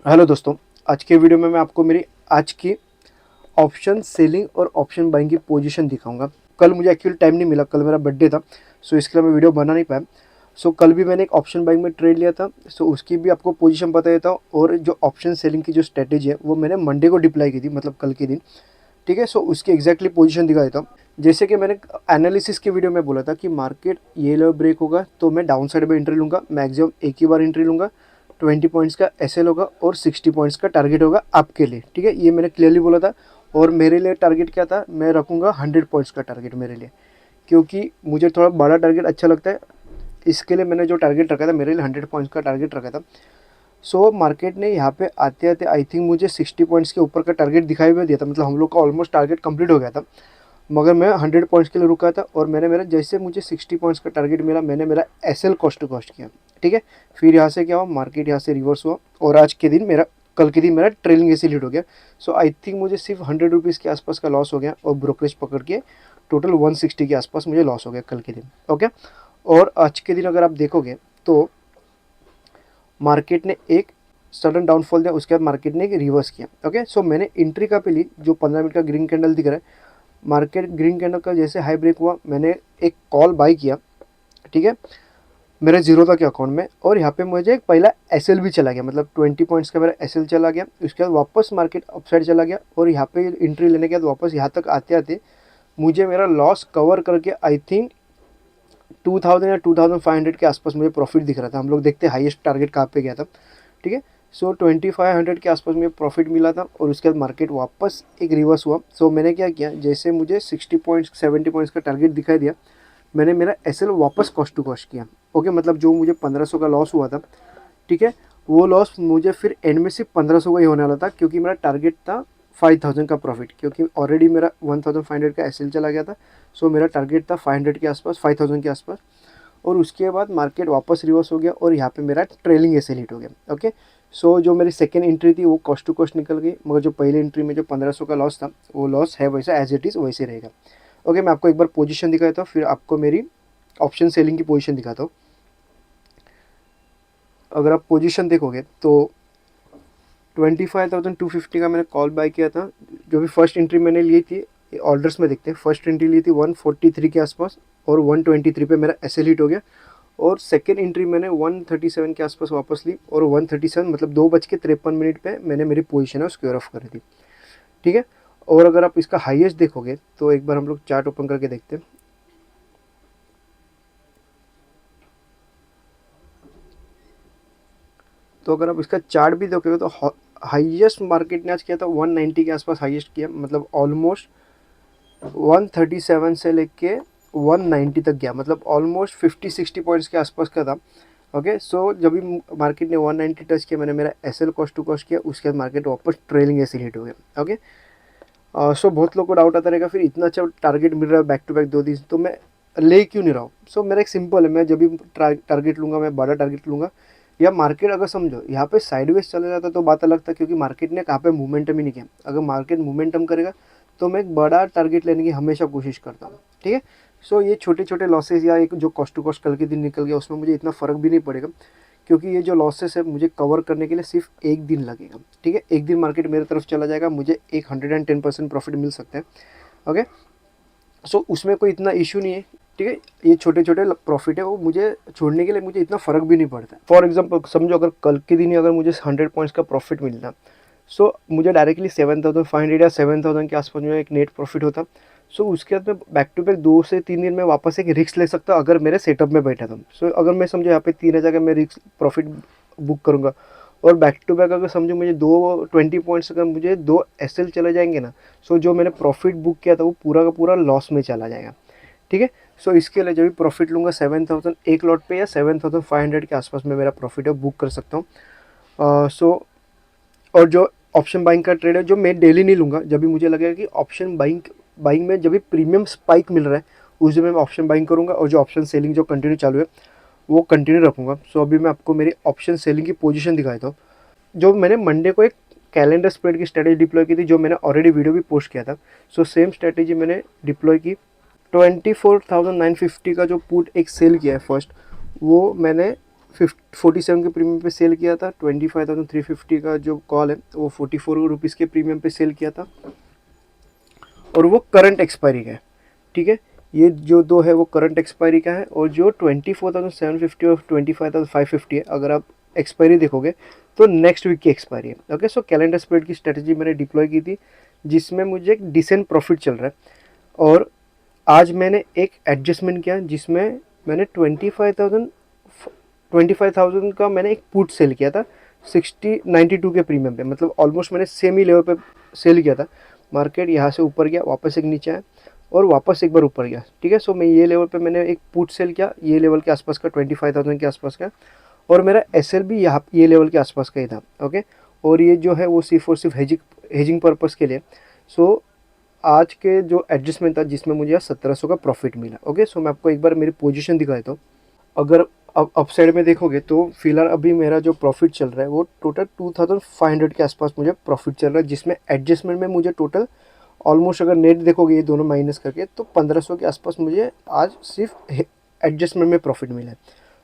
Hello दोस्तों, आज के वीडियो में मैं आपको मेरी आज की ऑप्शन सेलिंग और ऑप्शन बाइंग की पोजीशन दिखाऊंगा। कल मुझे एक्चुअली टाइम नहीं मिला, कल मेरा बर्थडे था, सो इसके लिए मैं वीडियो बना नहीं पाया। सो कल भी मैंने एक ऑप्शन बाइंग में ट्रेड लिया था, सो उसकी भी आपको पोजीशन बता देता हूँ। और जो ऑप्शन सेलिंग की जो स्ट्रेटेजी है वो मैंने मंडे को डिप्लाई की थी, मतलब कल के दिन। ठीक है, सो उसकी एग्जैक्टली पोजीशन दिखा देता हूँ। जैसे कि मैंने एनालिसिस के वीडियो में बोला था कि मार्केट ये लेवल ब्रेक होगा तो मैं डाउन साइड में एंट्री लूँगा, मैक्सिमम एक ही बार एंट्री लूँगा। 20 पॉइंट्स का एसएल होगा और 60 पॉइंट्स का टारगेट होगा आपके लिए। ठीक है, ये मैंने क्लियरली बोला था। और मेरे लिए टारगेट क्या था, मैं रखूँगा 100 पॉइंट्स का टारगेट मेरे लिए, क्योंकि मुझे थोड़ा बड़ा टारगेट अच्छा लगता है। इसके लिए मैंने जो टारगेट रखा था, मेरे लिए 100 पॉइंट्स का टारगेट रखा था। सो मार्केट ने यहाँ पे आते आते आई थिंक मुझे 60 पॉइंट्स के ऊपर का टारगेट दिखाई हुआ दिया था, मतलब हम लोग का ऑलमोस्ट टारगेट कंप्लीट हो गया था। मगर मैं 100 पॉइंट्स के लिए रुका था और मैंने मेरा जैसे मुझे 60 पॉइंट्स का टारगेट मिला, मैंने मेरा एसएल कॉस्ट टू कॉस्ट किया। ठीक है, फिर यहाँ से क्या हुआ, मार्केट यहाँ से रिवर्स हुआ और आज के दिन मेरा कल के दिन मेरा ट्रेलिंग एसएल हिट हो गया। सो आई थिंक मुझे सिर्फ 100 रुपीज़ के आसपास का लॉस हो गया और ब्रोकरेज पकड़ के टोटल 160 के आसपास मुझे लॉस हो गया कल के दिन। ओके, और आज के दिन अगर आप देखोगे तो मार्केट ने एक सडन डाउनफॉल दिया, उसके बाद मार्केट ने एक रिवर्स किया। ओके, सो मैंने एंट्री का पे ली, जो 15 मिनट का ग्रीन कैंडल दिख रहा है, मार्केट ग्रीन कैंडल का जैसे हाई ब्रेक हुआ मैंने एक कॉल बाई किया। ठीक है, मेरा जीरो था क्या अकाउंट में, और यहाँ पे मुझे एक पहला एसएल भी चला गया, मतलब 20 पॉइंट्स का मेरा एसएल चला गया। उसके बाद वापस मार्केट अपसाइड चला गया और यहाँ पे एंट्री लेने के बाद वापस यहाँ तक आते आते मुझे मेरा लॉस कवर करके आई थिंक 2000 या 2500 के आसपास मुझे प्रॉफिट दिख रहा था। हम लोग देखते हाईएस्ट टारगेट कहाँ पे गया था। ठीक है, सो 2500 के आसपास मुझे प्रॉफिट मिला था और उसके बाद मार्केट वापस एक रिवर्स हुआ। सो मैंने क्या किया, जैसे मुझे 60 पॉइंट्स 70 पॉइंट्स का टारगेट दिखाई दिया, मैंने मेरा एसएल वापस कॉस्ट टू कॉस्ट किया। ओके, मतलब जो मुझे 1500 का लॉस हुआ था, ठीक है, वो लॉस मुझे फिर एंड में सिर्फ 1500 का ही होने वाला था, क्योंकि मेरा टारगेट था 5000 का प्रॉफिट, क्योंकि ऑलरेडी मेरा 1500 का एसएल चला गया था। सो मेरा टारगेट था 500 के आसपास, 5000 के आसपास। और उसके बाद मार्केट वापस रिवर्स हो गया और यहाँ पे मेरा ट्रेलिंग एसएल हिट हो गया। ओके, सो जो मेरी सेकेंड एंट्री थी वो कॉस्ट टू कॉस्ट निकल गई, मगर जो पहली एंट्री में जो 1500 का लॉस था वो लॉस है वैसा एज इट इज़ वैसे रहेगा। ओके, मैं आपको एक बार पोजीशन दिखा देता हूँ, फिर आपको मेरी ऑप्शन सेलिंग की पोजीशन दिखाता हूँ। अगर आप पोजीशन देखोगे तो 25,250 का मैंने कॉल बाय किया था। जो भी फर्स्ट एंट्री मैंने ली थी, ऑर्डर्स में देखते हैं, फर्स्ट एंट्री ली थी 143 के आसपास और 123 पे मेरा एसएल हिट हो गया। और सेकेंड एंट्री मैंने 137 के आसपास वापस ली और 137 मतलब 2:53 पे मैंने मेरी पोजीशन है स्क्वायर ऑफ कर दी। ठीक है, और अगर आप इसका हाईएस्ट देखोगे तो एक बार हम लोग चार्ट ओपन करके देखते हैं। तो अगर आप इसका चार्ट भी देखोगे तो हाईएस्ट मार्केट ने आज किया था 190 के आसपास हाईएस्ट किया, मतलब ऑलमोस्ट 137 से लेके 190 तक गया, मतलब ऑलमोस्ट 50-60 पॉइंट्स के आसपास का था। ओके, सो जब भी मार्केट ने 190 टच किया, मैंने मेरा एसएल कॉस्ट टू कॉस्ट किया, उसके बाद मार्केट वापस ट्रेलिंग एसएल हिट हो गया। ओके, सो बहुत लोग को डाउट आता रहेगा, फिर इतना अच्छा टारगेट मिल रहा है बैक टू बैक 2 दिन, तो मैं ले क्यों नहीं रहा हूँ। सो मेरा एक सिंपल है, मैं जब भी टारगेट लूँगा मैं बड़ा टारगेट लूँगा, या मार्केट अगर समझो यहाँ पे साइडवेज चला जाता तो बात अलग था, क्योंकि मार्केट ने कहाँ पे मोमेंटम ही नहीं किया। अगर मार्केट मोमेंटम करेगा तो मैं एक बड़ा टारगेट लेने की हमेशा कोशिश करता हूँ। ठीक है, सो ये छोटे छोटे लॉसेस या एक जो कॉस्ट टू कॉस्ट कल के दिन निकल गया, उसमें मुझे इतना फ़र्क भी नहीं पड़ेगा, क्योंकि ये जो लॉसेस है मुझे कवर करने के लिए सिर्फ एक दिन लगेगा। ठीक है, एक दिन मार्केट मेरे तरफ चला जाएगा, मुझे एक 110% प्रॉफिट मिल सकता है। ओके, सो उसमें कोई इतना इशू नहीं है। ठीक है, ये छोटे छोटे प्रॉफिट है, वो मुझे छोड़ने के लिए मुझे इतना फ़र्क भी नहीं पड़ता। फॉर एग्जांपल समझो, अगर कल के दिन ही अगर मुझे 100 पॉइंट्स का प्रॉफिट मिलता, सो मुझे डायरेक्टली 7,500 या 7,000 के आसपास में एक नेट प्रॉफिट होता। सो उसके बाद मैं बैक टू बैक 2 से 3 दिन में वापस एक रिस्क ले सकता अगर मेरे सेटअप में बैठा था। सो अगर मैं समझो यहाँ पे 3,000 का मैं रिस्क प्रॉफिट बुक करूँगा, और बैक टू बैक अगर समझो मुझे 20 पॉइंट्स अगर मुझे 2 एसएल चले जाएंगे ना, सो जो मैंने प्रॉफिट बुक किया था वो पूरा का पूरा लॉस में चला जाएगा। ठीक है, सो इसके लिए जब भी प्रॉफिट लूँगा 7,000 एक लॉट पे या 7,500 के आसपास में मेरा प्रॉफिट है बुक कर सकता हूँ। सो और जो ऑप्शन बाइंग का ट्रेड है, जो मैं डेली नहीं लूँगा, जब भी मुझे लगेगा कि ऑप्शन बाइंग में जब भी प्रीमियम स्पाइक मिल रहा है उस दिन मैं ऑप्शन बाइंग करूँगा, और जो ऑप्शन सेलिंग जो कंटिन्यू चालू है वो कंटिन्यू रखूँगा। सो अभी मैं आपको मेरी ऑप्शन सेलिंग की पोजीशन दिखाता हूँ। जो मैंने मंडे को एक कैलेंडर स्प्रेड की स्ट्रेटेजी डिप्लॉय की थी, जो मैंने ऑलरेडी वीडियो भी पोस्ट किया था। सो सेम स्ट्रेटेजी मैंने डिप्लॉय की। 24,950 का जो पुट एक सेल किया है फर्स्ट, वो मैंने 47 के प्रीमियम पे सेल किया था। 25,350 का जो कॉल है वो 44 रुपीज़ के प्रीमियम पे सेल किया था और वो करंट एक्सपायरी का है। ठीक है, ये जो दो है वो करंट एक्सपायरी का है और जो 24,750 और 25,550 है, अगर आप एक्सपायरी देखोगे तो नेक्स्ट वीक की एक्सपायरी है। ओके, सो कैलेंडर स्प्रेड की स्ट्रेटजी मैंने डिप्लॉय की थी जिसमें मुझे एक डिसेंट प्रॉफिट चल रहा है और आज मैंने एक एडजस्टमेंट किया जिसमें मैंने 25,000 का मैंने एक पुट सेल किया था 92 के प्रीमियम पे, मतलब ऑलमोस्ट मैंने सेम ही लेवल पे सेल किया था। मार्केट यहाँ से ऊपर गया, वापस एक नीचे आया और वापस एक बार ऊपर गया। ठीक है, सो मैं ये लेवल पे मैंने एक पुट सेल किया, ये लेवल के आसपास का 25,000 के आसपास का, और मेरा एसएल भी यहाँ ये लेवल के आसपास का ही था। ओके, और ये जो है वो सिर्फ और सिर्फ हेजिंग पर्पज़ के लिए। सो आज के जो एडजस्टमेंट था जिसमें मुझे 1700 का प्रॉफिट मिला। ओके, सो मैं आपको एक बार मेरी पोजीशन दिखा देता हूँ। अगर अब अपसाइड में देखोगे तो फिलहाल अभी मेरा जो प्रॉफिट चल रहा है वो टोटल 2500 के आसपास मुझे प्रॉफिट चल रहा है, जिसमें एडजस्टमेंट में मुझे टोटल ऑलमोस्ट, अगर नेट देखोगे ये दोनों माइनस करके, तो 1500 के आसपास मुझे आज सिर्फ एडजस्टमेंट में प्रॉफिट मिला है।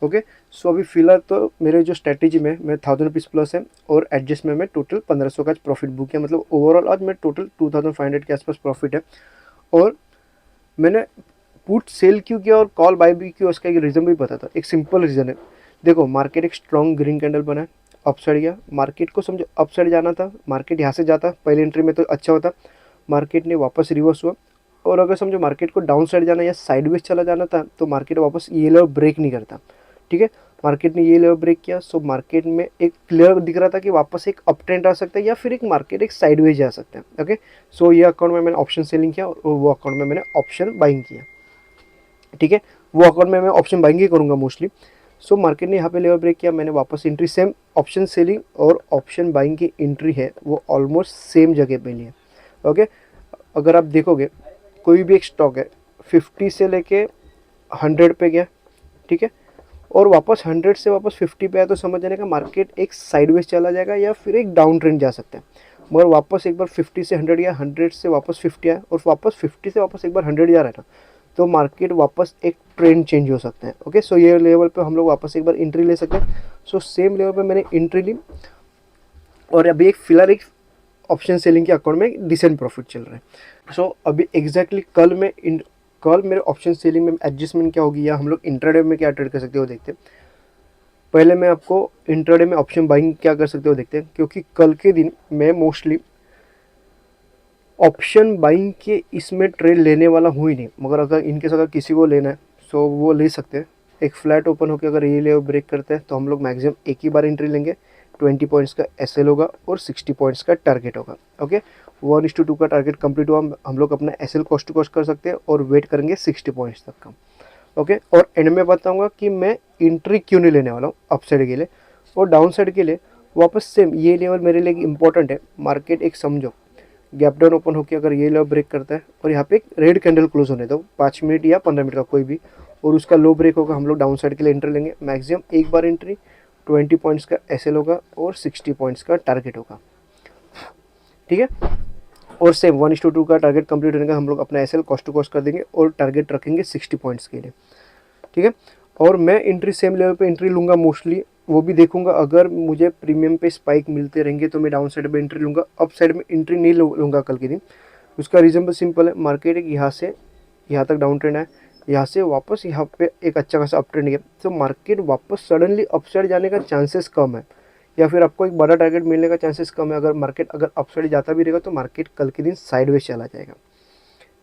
ओके, सो अभी फिलहाल तो मेरे जो स्ट्रैटेजी में 1000 रुपीज़ प्लस है और एडजस्टमेंट में टोटल 1500 का प्रॉफिट बुक किया, मतलब ओवरऑल आज मैं टोटल 2500 के आसपास प्रॉफिट है। और मैंने पुट सेल क्यों किया और कॉल बाय भी क्यों, उसका एक रीज़न भी पता था। एक सिंपल रीज़न है, देखो मार्केट एक स्ट्रॉन्ग ग्रीन कैंडल बना है, अपसाइड गया, मार्केट को समझो अपसाइड जाना था, मार्केट यहाँ से जाता पहले एंट्री में तो अच्छा होता, मार्केट ने वापस रिवर्स हुआ। और अगर समझो मार्केट को डाउन साइड जाना या साइडवेज चला जाना था तो मार्केट वापस ये लेवल ब्रेक नहीं करता। ठीक है, मार्केट ने ये लेवल ब्रेक किया, सो मार्केट में एक क्लियर दिख रहा था कि वापस एक अप ट्रेंड आ सकता है या फिर एक मार्केट एक साइडवेज जा सकता है। ओके, सो ये अकाउंट में मैंने ऑप्शन सेलिंग किया और वो अकाउंट में मैंने ऑप्शन बाइंग किया। ठीक है, वो अकाउंट में मैं ऑप्शन बाइंग ही करूँगा मोस्टली। सो मार्केट ने यहाँ पे लेवल ब्रेक किया, मैंने वापस एंट्री, सेम ऑप्शन सेलिंग और ऑप्शन बाइंग की एंट्री है वो ऑलमोस्ट सेम जगह पे ली है। ओके, अगर आप देखोगे कोई भी एक स्टॉक है 50 से लेके 100 पे गया, ठीक है, और वापस 100 से वापस 50 पे आया तो समझ जाने का मार्केट एक साइडवेज चला जाएगा या फिर एक डाउन ट्रेंड जा सकता है। मगर वापस एक बार 50 से 100 या 100 से वापस 50 आया और वापस 50 से वापस एक बार 100 जा रहा है ना, तो मार्केट वापस एक ट्रेंड चेंज हो सकता है। ओके, सो ये लेवल पे हम लोग वापस एक बार एंट्री ले सकते हैं। सो सेम लेवल पे मैंने एंट्री ली और अभी एक फिलहाल एक ऑप्शन सेलिंग के अकाउंट में डिसेंट प्रॉफिट चल रहा है। सो अभी एग्जैक्टली कल मेरे ऑप्शन सेलिंग में एडजस्टमेंट क्या होगी या हम लोग इंट्राडे में क्या ट्रेड कर सकते हो देखते हैं। पहले मैं आपको इंट्राडे में ऑप्शन बाइंग क्या कर सकते हो देखते हैं, क्योंकि कल के दिन मैं मोस्टली ऑप्शन बाइंग के इसमें ट्रेड लेने वाला हूँ ही नहीं, मगर अगर इनकेस अगर किसी को लेना है सो वो ले सकते हैं। एक फ्लैट ओपन होकर अगर ये लेवल ब्रेक करते हैं तो हम लोग मैक्सिमम एक ही बार एंट्री लेंगे, 20 पॉइंट्स का एसएल होगा और 60 पॉइंट्स का टारगेट होगा। ओके, 1:2 का टारगेट कंप्लीट हुआ, हम लोग अपना एसएल कॉस्ट टू कॉस्ट कर सकते हैं और वेट करेंगे 60 पॉइंट्स तक का। ओके, और एंड में बताऊंगा कि मैं एंट्री क्यों नहीं लेने वाला हूँ अपसाइड के लिए और डाउन साइड के लिए। वापस सेम ये लेवल मेरे लिए इंपॉर्टेंट है। मार्केट एक समझो गैप डाउन ओपन होकर अगर ये लेवल ब्रेक करता है और यहाँ पे एक रेड कैंडल क्लोज होने दो 5 मिनट या 15 मिनट का कोई भी, और उसका लो ब्रेक होगा, हम लोग डाउन साइड के लिए एंट्री लेंगे। मैक्सिमम एक बार एंट्री, 20 पॉइंट्स का एसएल होगा और 60 पॉइंट्स का टारगेट होगा। ठीक है, और सेम 1:2 का टारगेट कंप्लीट होने का हम लोग अपना एसएल कॉस्ट टू कॉस्ट कर देंगे और टारगेट रखेंगे 60 पॉइंट्स के लिए। ठीक है, और मैं एंट्री सेम लेवल पे एंट्री लूँगा मोस्टली, वो भी देखूंगा अगर मुझे प्रीमियम पे स्पाइक मिलते रहेंगे तो मैं डाउन साइड पे एंट्री लूँगा, अप साइड में एंट्री नहीं लूँगा कल के दिन। उसका रीज़न भी सिंपल है, मार्केट एक यहाँ से यहाँ तक डाउन ट्रेंड है, यहाँ से वापस यहाँ पे एक अच्छा खासा अप ट्रेंड है, तो मार्केट वापस सडनली अप साइड जाने का चांसेस कम है या फिर आपको एक बड़ा टारगेट मिलने का चांसेस कम है। अगर मार्केट अगर अप साइड जाता भी रहेगा तो मार्केट कल के दिन साइडवेज चला जाएगा।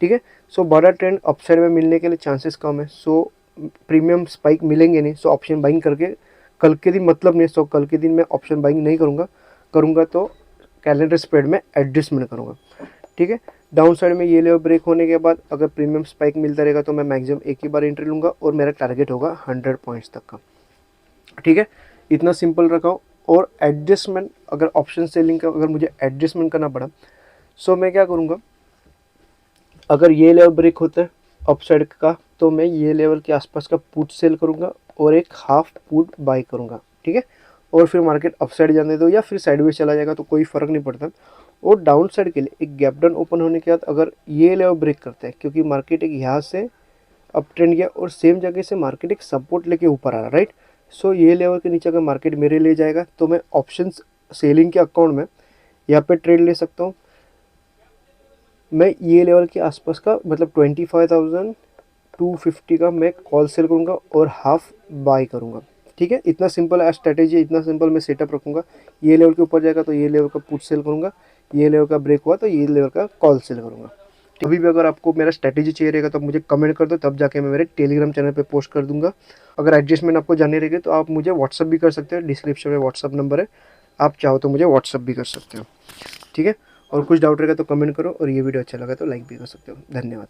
ठीक है, सो बड़ा ट्रेंड अप साइड में मिलने के लिए चांसेस कम है, सो प्रीमियम स्पाइक मिलेंगे नहीं, सो ऑप्शन बाइंग करके कल के दिन मतलब नहीं। सो कल के दिन मैं ऑप्शन बाइंग नहीं करूँगा तो कैलेंडर स्प्रेड में एडजस्टमेंट करूँगा। ठीक है, डाउन साइड में ये लेवल ब्रेक होने के बाद अगर प्रीमियम स्पाइक मिलता रहेगा तो मैं मैक्सिमम एक ही बार एंट्री लूँगा और मेरा टारगेट होगा 100 पॉइंट्स तक का। ठीक है, इतना सिंपल रखा हो। और एडजस्टमेंट अगर ऑप्शन सेलिंग का अगर मुझे एडजस्टमेंट करना पड़ा सो मैं क्या करूँगा, अगर ये लेवल ब्रेक होता है अपसाइड का तो मैं ये लेवल के आसपास का पुट सेल करूँगा और एक हाफ पुट बाई करूँगा। ठीक है, और फिर मार्केट अपसाइड जाने दो या फिर साइडवेज चला जाएगा तो कोई फ़र्क नहीं पड़ता। और डाउन साइड के लिए एक गैप डाउन ओपन होने के बाद अगर ये लेवल ब्रेक करता है, क्योंकि मार्केट एक यहाँ से अप ट्रेंड गया और सेम जगह से मार्केट एक सपोर्ट लेके ऊपर आ रहा है, राइट, सो ये लेवल के नीचे अगर मार्केट मेरे ले जाएगा तो मैं ऑप्शन सेलिंग के अकाउंट में यहाँ पे ट्रेड ले सकता हूँ। मैं ये लेवल के आसपास का मतलब 25,250 का मैं कॉल सेल करूँगा और हाफ बाय करूँगा। ठीक है, इतना सिंपल स्ट्रैटेजी, इतना सिंपल मैं सेटअप रखूँगा। ये लेवल के ऊपर जाएगा तो ये लेवल का पुट सेल करूँगा, ये लेवल का ब्रेक हुआ तो ये लेवल का कॉल सेल करूँगा। अभी भी अगर आपको मेरा स्ट्रैटेजी चाहिए रहेगा तो आप मुझे कमेंट कर दो, तब जाके मैं मेरे टेलीग्राम चैनल पे पोस्ट कर दूंगा। अगर एडजस्टमेंट आपको जानने रहेगी तो आप मुझे व्हाट्सअप भी कर सकते हो, डिस्क्रिप्शन में व्हाट्सअप नंबर है, आप चाहो तो मुझे व्हाट्सअप भी कर सकते हो। ठीक है, और कुछ डाउट रहेगा तो कमेंट करो, और ये वीडियो अच्छा लगा तो लाइक भी कर सकते हो। धन्यवाद।